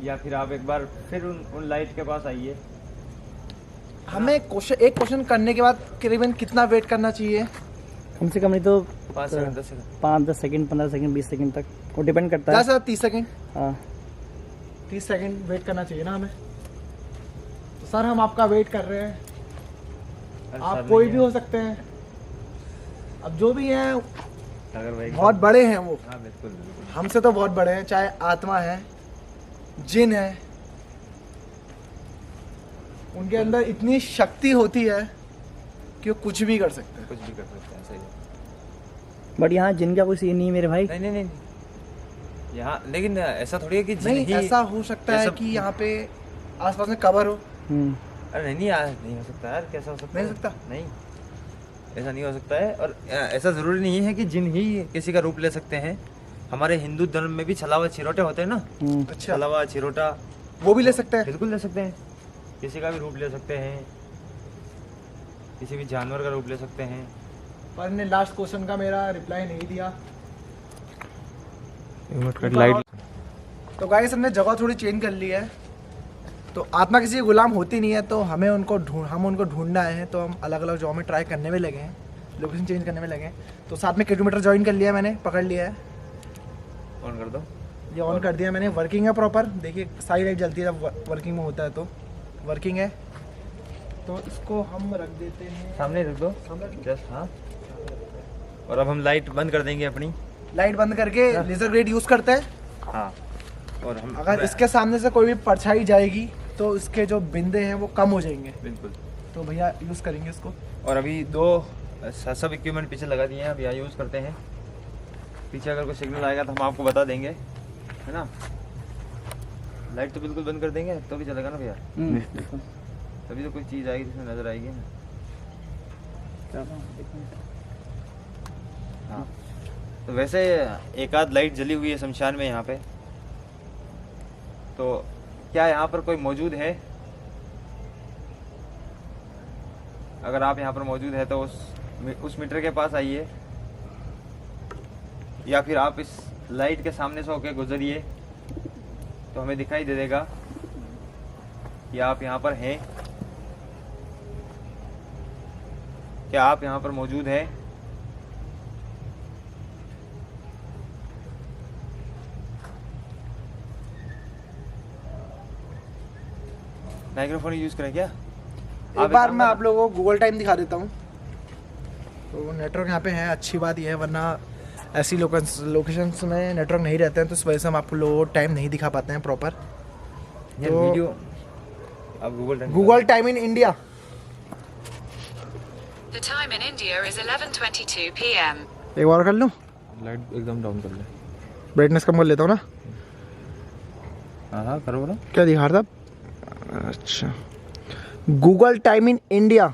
या फिर आप एक बार फिर उन लाइट के पास आइए। हमें एक क्वेश्चन करने के बाद करीबन कितना वेट करना चाहिए? कम से कम नहीं तो 5 second 10 second 5-10 second, 15 second, 20 second तक, वो डिपेंड करता है। ज़्यादा 30 सेकंड। हाँ 30 सेकंड वेट करना चाहिए ना हमें। तो सर हम आपका वेट कर रहे हैं। अरे आप सर कोई नहीं भी है। हो सकते हैं, अब जो भी हैं अगर भाई बहुत बड़े हैं वो, हाँ बिल्कुल बिल्कुल। हमसे तो बहुत बड़े हैं, चाहे आत्मा है, जिन है, उनके अंदर इतनी शक्ति होती है कि वो कुछ भी कर सकते हैं। कुछ भी कर सकते हैं, सही है। बट यहाँ जिनका कोई सीन नहीं है मेरे भाई। नहीं नहीं नहीं यहाँ लेकिन ऐसा थोड़ी है कि नहीं, जिन ही ऐसा हो सकता है जैसा- कि यहाँ पे आसपास में कवर हो। हम्म, अरे नहीं नहीं यार, नहीं हो सकता यार, कैसा हो सकता नहीं है? हो सकता? नहीं, ऐसा नहीं हो सकता है। और ऐसा जरूरी नहीं है कि जिन ही किसी का रूप ले सकते हैं। हमारे हिंदू धर्म में भी छलावा चिरोटे होते हैं ना, अच्छा, छलावा चिरोटा वो भी ले सकते हैं। बिल्कुल ले सकते हैं। किसी का भी रूप ले सकते हैं, किसी भी जानवर का रूप ले सकते हैं। पर ने लास्ट क्वेश्चन का मेरा रिप्लाई नहीं दिया। लाइट तो गाइस हमने जगह थोड़ी चेंज कर ली है। तो आत्मा किसी की गुलाम होती नहीं है, तो हमें उनको ढूंढना है। तो हम अलग अलग जगह में ट्राई करने में लगे हैं, लोकेशन चेंज करने में लगे हैं। तो साथ में किलोमीटर ज्वाइन कर लिया मैंने, पकड़ लिया है। ऑन कर दो। ये ऑन कर दिया मैंने, वर्किंग है प्रॉपर। देखिए साइड लाइट जलती है जब वर्किंग में होता है, तो वर्किंग है। तो इसको हम रख देते हैं सामने रख दो सामने। जस्ट, हाँ। और अब हम लाइट बंद कर देंगे अपनी। लाइट बंद करके लेजर ग्रेड यूज़ करते हैं। हाँ, और हम अगर इसके सामने से कोई भी परछाई जाएगी तो इसके जो बिंदे हैं वो कम हो जाएंगे। बिल्कुल। तो भैया यूज़ करेंगे इसको। और अभी दो सब इक्विपमेंट पीछे लगा दिए हैं, अब यहाँ यूज़ करते हैं। पीछे अगर कोई सिग्नल आएगा तो हम आपको बता देंगे, है ना। लाइट तो बिल्कुल बंद कर देंगे तो भी चलेगा ना भैया, बिल्कुल। तभी तो कोई चीज़ आएगी जिसमें नज़र आएगी ना। हाँ, तो वैसे एक आध लाइट जली हुई है शमशान में यहाँ पे। तो क्या यहाँ पर कोई मौजूद है? अगर आप यहाँ पर मौजूद है तो उस मीटर के पास आइए, या फिर आप इस लाइट के सामने से होके गुजरिए तो हमें दिखाई दे देगा कि आप यहाँ पर हैं। क्या आप यहाँ पर मौजूद हैं? माइक्रोफोन यूज करें क्या? एक बार मैं आप लोगों को गूगल टाइम दिखा देता हूँ। तो नेटवर्क यहाँ पे है, अच्छी बात यह है, वरना ऐसी लोकेशंस में नेटवर्क नहीं रहते हैं, तो इस वजह से हम आप लोगों को टाइम नहीं दिखा पाते हैं प्रॉपर। यार तो- वीडियो अब Google time in India. The time in India is 11:22 p.m. एक बार कर लूँ, लाइट एकदम डाउन कर ले। ब्राइटनेस कम कर लेता हूँ ना। हाँ करो करो। क्या दिखा रहा था? अच्छा, Google time in India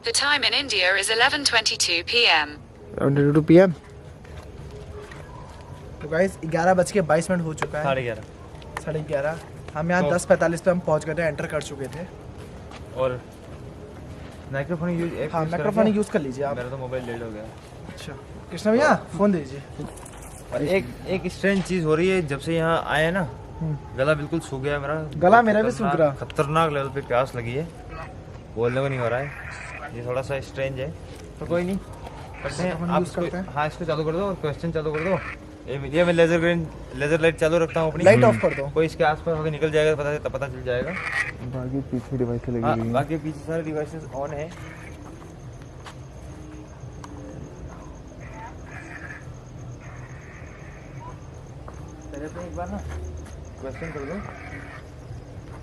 The time in India is 11:22 p.m. 22 PM। तो गाइस 11:22 हो चुका है, 11:30। 11:30। हम यहाँ 10:45 पे हम पहुँच गए थे, एंटर कर चुके थे। और माइक्रोफोन यूज हाँ, माइक्रोफोन यूज़ कर लीजिए आप। मेरा तो मोबाइल डेड हो गया। अच्छा कृष्णा भैया फ़ोन दीजिए। और एक स्ट्रेंज चीज हो रही है, जब से यहाँ आए ना गला बिल्कुल सूख गया मेरा। गला मेरा भी सूख रहा। खतरनाक लेवल पे प्यास लगी है, बोलने को नहीं हो रहा है। ये थोड़ा सा स्ट्रेंज है, तो कोई नहीं करते हैं। अपन आप use करते हैं। हाँ इसको चालू कर दो और क्वेश्चन चालू कर दो। ये मैं लेजर लाइट चालू रखता हूँ अपनी। लाइट ऑफ कर दो। कोई इसके आसपास होकर निकल जाएगा, पता चल जाएगा। बाकी पीछे डिवाइस लगी हाँ, हुई है। बाकी पीछे सारे डिवाइसेस ऑन है। पहले तो एक बार ना क्वेश्चन कर दो,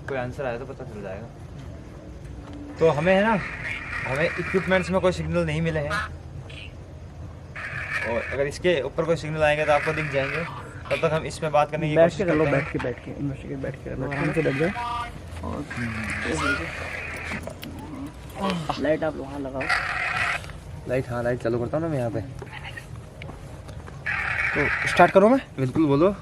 कोई आंसर आया तो पता चल जाएगा। तो हमें है ना, हमें इक्विपमेंट्स में कोई सिग्नल नहीं मिले हैं, और अगर इसके ऊपर कोई सिग्नल आएंगे तो आपको दिख जाएंगे। तब तक हम इसमें बात करने की बैठ कोशिश के कर लो, करते हैं। बैठ के इन्वेस्टिगेट बैठ के आराम से बैठ जाओ। और लाइट आप वहाँ लगाओ। लाइट, हाँ लाइट चालू करता हूँ ना मैं यहाँ पे। तो स्टार्ट करूँ मैं? बिल्कुल बोलो।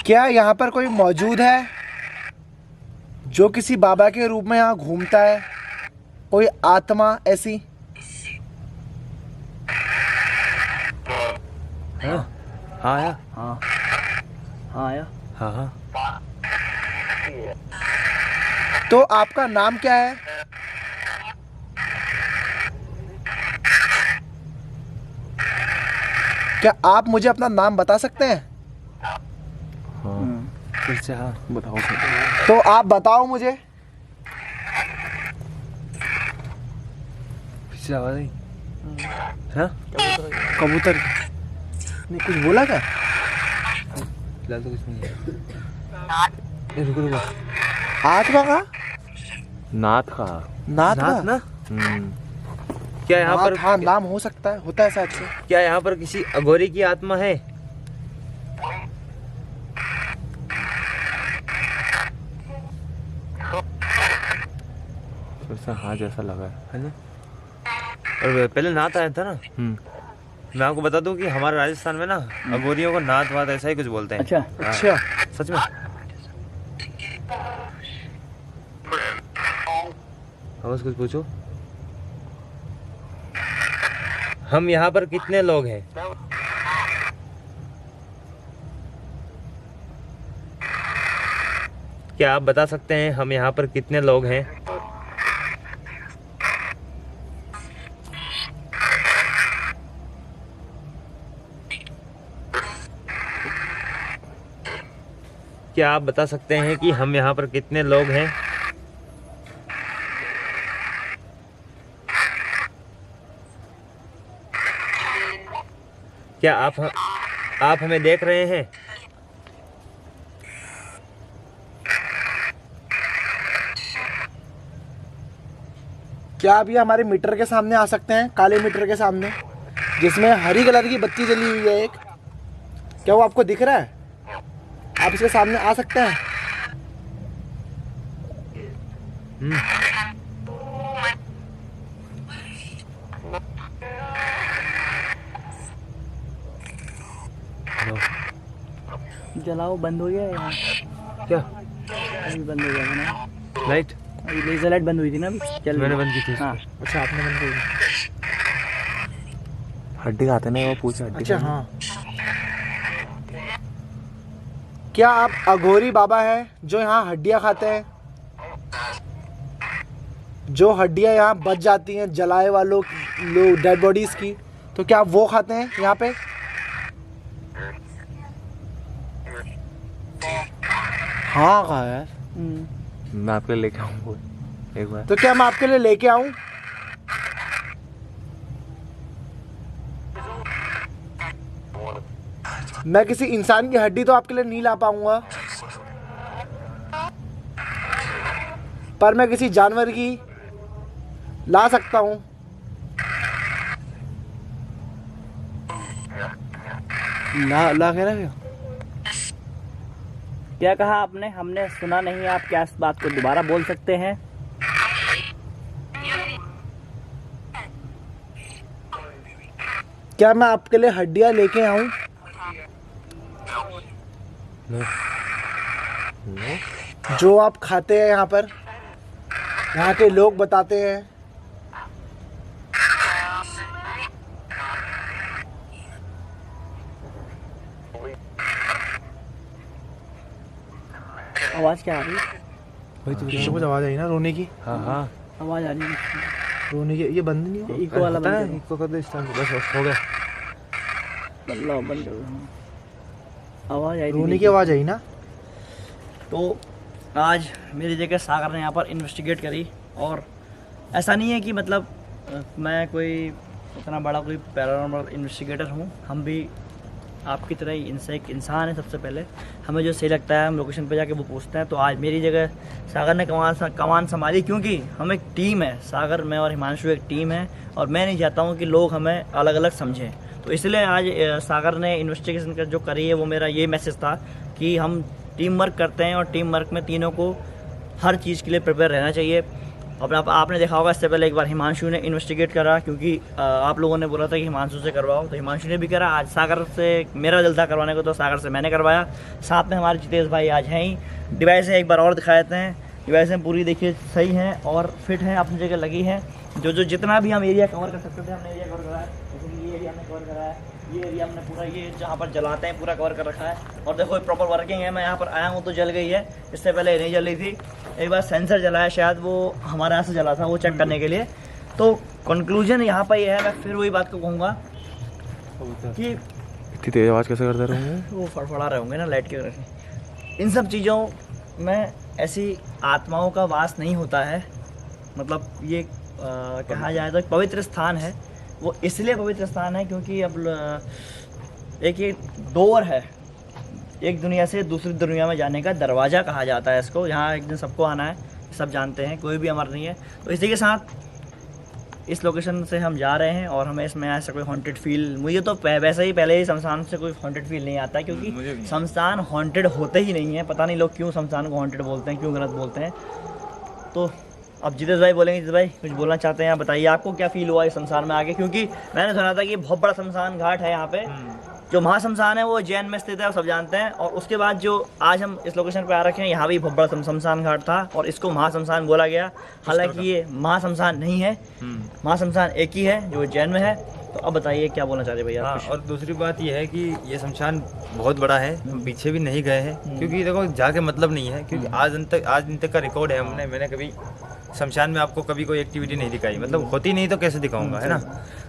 क्या यहाँ पर कोई मौजूद है जो किसी बाबा के रूप में यहाँ घूमता है? कोई आत्मा ऐसी? हाँ आया। हाँ हाँ आया। हाँ हाँ। तो आपका नाम क्या है? क्या आप मुझे अपना नाम बता सकते हैं? फिर से हाँ बताओ फिर। तो आप बताओ मुझे। फिर से आवाज आई। हाँ कबूतर ने कुछ बोला क्या? फिलहाल तो कुछ नहीं है। रुको रुको। आत्मा का? नाथ का। नाथ का? ना हम्म। क्या यहाँ पर, हाँ नाम हो सकता है, होता है शायद से। क्या यहाँ पर किसी अघोरी की आत्मा है? फिर से हाँ जैसा लगा है ना? और पहले नाथ आया था ना। मैं आपको बता दूं कि हमारे राजस्थान में ना अघोरियों को नाथ वात ऐसा ही कुछ बोलते हैं। अच्छा अच्छा, सच में? बस कुछ पूछो। हम यहाँ पर कितने लोग हैं? क्या आप बता सकते हैं हम यहाँ पर कितने लोग हैं? क्या आप बता सकते हैं कि हम यहाँ पर कितने लोग हैं? क्या आप हमें देख रहे हैं? क्या आप ये हमारे मीटर के सामने आ सकते हैं? काले मीटर के सामने जिसमें हरी कलर की बत्ती जली हुई है एक, क्या वो आपको दिख रहा है? आप इसके सामने आ सकते हैं? जलाओ, बंद हो गया है यहाँ। क्या अभी बंद हो गया था ना, लाइट? अभी लेजर लाइट बंद हुई थी ना अभी, चल मैंने रही बंद की थी। हाँ। अच्छा आपने बंद कर दिया। हड्डी खाते ना वो पूछे हड्डी अच्छा हाँ। क्या आप अघोरी बाबा है जो यहाँ हड्डियाँ खाते हैं? जो हड्डियाँ यहाँ बच जाती हैं जलाए वालों लोग डेड बॉडीज की, तो क्या आप वो खाते हैं यहाँ पे? हाँ कहा यार। मैं आपके लिए लेके आऊँ एक बार। तो क्या मैं आपके लिए लेके आऊं? मैं किसी इंसान की हड्डी तो आपके लिए नहीं ला पाऊंगा, पर मैं किसी जानवर की ला सकता हूँ। ला कह रहा है। क्या कहा आपने? हमने सुना नहीं। आप क्या इस बात को दोबारा बोल सकते हैं? क्या मैं आपके लिए हड्डियाँ लेके आऊँ? जो आप खाते हैं यहाँ पर, यहाँ के लोग बताते हैं। आवाज़ क्या आ रही है? वही तो कुछ आवाज़ आई ना, रोने की। हाँ हाँ आवाज़ आ रही है। रोने की। ये बंद नहीं हो? इको वाला बंद करो। इको कर दो इस टाइम, बस हो गया। बंद करो। आवाज़ आई थी। रोने की आवाज़ आई ना। तो आज मेरी जगह सागर ने यहाँ पर इन्वेस्टिगेट करी, और ऐसा नहीं है कि मतलब मैं कोई इतना बड़ा कोई पैरानॉर्मल इन्वेस्टिगेटर हूँ। हम भी आपकी तरह ही इनसे एक इंसान है। सबसे पहले हमें जो सही लगता है हम लोकेशन पे जाके वो पूछते हैं। तो आज मेरी जगह सागर ने कमान संभाली, क्योंकि हम एक टीम है। सागर, मैं और हिमांशु एक टीम है, और मैं नहीं चाहता हूँ कि लोग हमें अलग अलग समझें। तो इसलिए आज सागर ने इन्वेस्टिगेशन कर जो करी है, वो मेरा ये मैसेज था कि हम टीम वर्क करते हैं, और टीम वर्क में तीनों को हर चीज़ के लिए प्रिपेयर रहना चाहिए। अपना आपने देखा होगा, इससे पहले एक बार हिमांशु ने इन्वेस्टिगेट करा, क्योंकि आप लोगों ने बोला था कि हिमांशु से करवाओ, तो हिमांशु ने भी करा। आज सागर से मेरा दिल था करवाने को, तो सागर से मैंने करवाया। साथ में हमारे जितेश भाई आज हैं ही। डिवाइस एक बार और दिखा देते हैं। डिवाइसें पूरी देखिए सही हैं और फिट हैं, अपनी जगह लगी हैं। जो जितना भी हम एरिया कवर कर सकते थे हमने एरिया कवर करा है। जैसे ये एरिया हमने कवर करा है, ये एरिया हमने पूरा, ये जहाँ पर जलाते हैं पूरा कवर कर रखा है। और देखो प्रॉपर वर्किंग है। मैं यहाँ पर आया हूँ तो जल गई है, इससे पहले नहीं जल रही थी। एक बार सेंसर जलाया, शायद वो हमारे यहाँ से जला था, वो चेक करने के लिए। तो कंक्लूजन यहाँ पर ये है, मैं फिर वही बात को कहूँगा कि इतनी तेज आवाज़ कैसे करते रहोगे? वो फड़फड़ा रहे होंगे ना लाइट के वजह। इन सब चीज़ों में ऐसी आत्माओं का वास नहीं होता है। मतलब ये कहा जाए तो एक पवित्र स्थान है। वो इसलिए पवित्र स्थान है क्योंकि अब एक ये डोर है, एक दुनिया से दूसरी दुनिया में जाने का दरवाज़ा कहा जाता है इसको। यहाँ एक दिन सबको आना है, सब जानते हैं, कोई भी अमर नहीं है। तो इसी के साथ इस लोकेशन से हम जा रहे हैं, और हमें इसमें ऐसा कोई हॉन्टेड फील, मुझे तो वैसे ही पहले ही शमशान से कोई हॉन्टेड फील नहीं आता है, क्योंकि शमशान हॉन्टेड होते ही नहीं है। पता नहीं लोग क्यों शमशान को हॉन्टेड बोलते हैं, क्यों गलत बोलते हैं। तो अब जितेश भाई बोलेंगे। जितेश भाई कुछ बोलना चाहते हैं आप, बताइए आपको क्या फील हुआ इस शमशान में आगे? क्योंकि मैंने सुना था कि बहुत बड़ा शमशान घाट है यहाँ पे। जो महाशमशान है वो जैन में स्थित है, सब जानते हैं। और उसके बाद जो आज हम इस लोकेशन पे आ रखे हैं, यहाँ भी बहुत बड़ा शमशान घाट था, और इसको महाशमशान बोला गया। हालांकि ये महाशमशान नहीं है, महाशमशान एक ही है जो जैन में है। तो अब बताइए क्या बोलना चाहते हैं भैया? हाँ, और दूसरी बात यह है कि ये शमशान बहुत बड़ा है, हम पीछे भी नहीं गए हैं, क्योंकि देखो जाके मतलब नहीं है। क्योंकि आज दिन तक का रिकॉर्ड है, मैंने कभी शमशान में आपको कभी कोई एक्टिविटी नहीं दिखाई। मतलब होती नहीं तो कैसे दिखाऊंगा, है ना?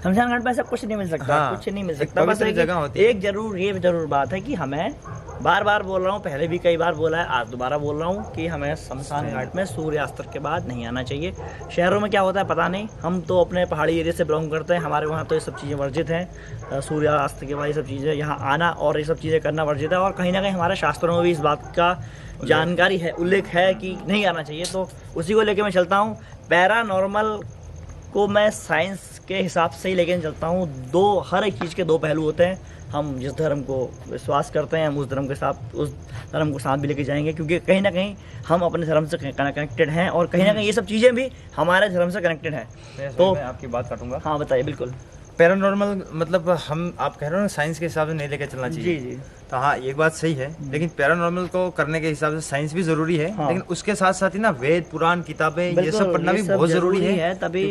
शमशान घाट में ऐसा कुछ नहीं मिल सकता। हाँ, कुछ नहीं मिल सकता। बस जगह होती है। एक जरूर बात है कि हमें, बार बार बोल रहा हूँ, पहले भी कई बार बोला है, आज दोबारा बोल रहा हूँ कि हमें शमशान घाट में सूर्यास्त के बाद नहीं आना चाहिए। शहरों में क्या होता है पता नहीं, हम तो अपने पहाड़ी एरिया से बिलोंग करते हैं, हमारे वहाँ तो ये सब चीज़ें वर्जित हैं। सूर्यास्त के बाद ये सब चीज़ें यहाँ आना और ये सब चीज़ें करना वर्जित है। और कहीं ना कहीं हमारे शास्त्रों में भी इस बात का जानकारी है, उल्लेख है कि नहीं आना चाहिए। तो उसी को लेकर मैं चलता हूँ। पैरानॉर्मल को मैं साइंस के हिसाब से ही लेकर चलता हूँ। हर एक चीज़ के दो पहलू होते हैं। हम जिस धर्म को विश्वास करते हैं, हम उस धर्म को साथ भी लेके जाएंगे, क्योंकि कहीं ना कहीं हम अपने धर्म से कनेक्टेड हैं, और कहीं ना कहीं ये सब चीज़ें भी हमारे धर्म से कनेक्टेड हैं। तो मैं आपकी बात काटूंगा। हाँ बताइए। बिल्कुल पैरानॉर्मल मतलब आप कह रहे हो ना साइंस के हिसाब से नहीं लेके चलना चाहिए। जी। तो हाँ, एक बात सही है, लेकिन पैरानॉर्मल को करने के हिसाब से साइंस भी जरूरी है। हाँ। लेकिन उसके साथ साथ ही ना वेद पुराण किताबें ये सब पढ़ना भी बहुत जरूरी है, तभी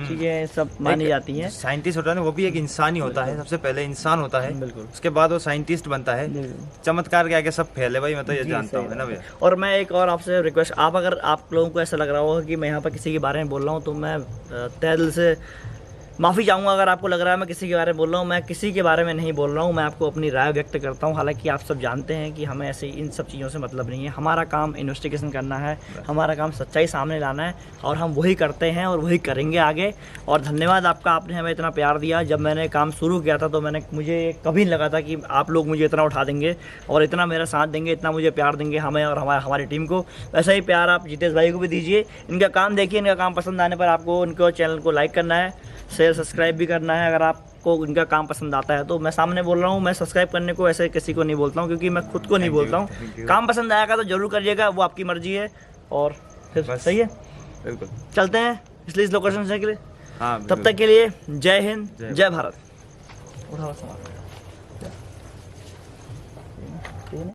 चीजें सब मानी जाती हैं। साइंटिस्ट होता है ना, वो भी एक इंसान ही होता है। सबसे पहले इंसान होता है, बिल्कुल। उसके बाद वो साइंटिस्ट बनता है। चमत्कार के आगे सब फैले भाई, मैं तो ये जानता हूँ, है ना भैया। और मैं एक और आपसे रिक्वेस्ट, अगर आप लोगों को ऐसा लग रहा होगा कि मैं यहाँ पर किसी के बारे में बोल रहा हूँ, तो मैं तहे दिल से माफ़ी चाहूँगा अगर आपको लग रहा है मैं किसी के बारे में बोल रहा हूँ। मैं किसी के बारे में नहीं बोल रहा हूँ, मैं आपको अपनी राय व्यक्त करता हूँ। हालांकि आप सब जानते हैं कि हमें ऐसे इन सब चीज़ों से मतलब नहीं है। हमारा काम इन्वेस्टिगेशन करना है, हमारा काम सच्चाई सामने लाना है और हम वही करते हैं और वही करेंगे आगे। और धन्यवाद आपका, आपने हमें इतना प्यार दिया। जब मैंने काम शुरू किया था तो मुझे कभी नहीं लगा था कि आप लोग मुझे इतना उठा देंगे और इतना मेरा साथ देंगे, इतना मुझे प्यार देंगे हमें और हमारी टीम को। वैसा ही प्यार आप जितेश भाई को भी दीजिए। इनका काम देखिए, इनका काम पसंद आने पर आपको उनके चैनल को लाइक करना है, शेयर सब्सक्राइब भी करना है। अगर आपको इनका काम पसंद आता है तो मैं सामने बोल रहा हूँ, मैं सब्सक्राइब करने को ऐसे किसी को नहीं बोलता हूँ क्योंकि मैं खुद को नहीं बोलता हूँ। काम पसंद आएगा तो ज़रूर करिएगा, वो आपकी मर्जी है। और फिर सही है, बिल्कुल चलते हैं इसलिए इस लोकेशन से के लिए। हाँ तब तक के लिए जय हिंद, जय भारत। उठाओ सामान।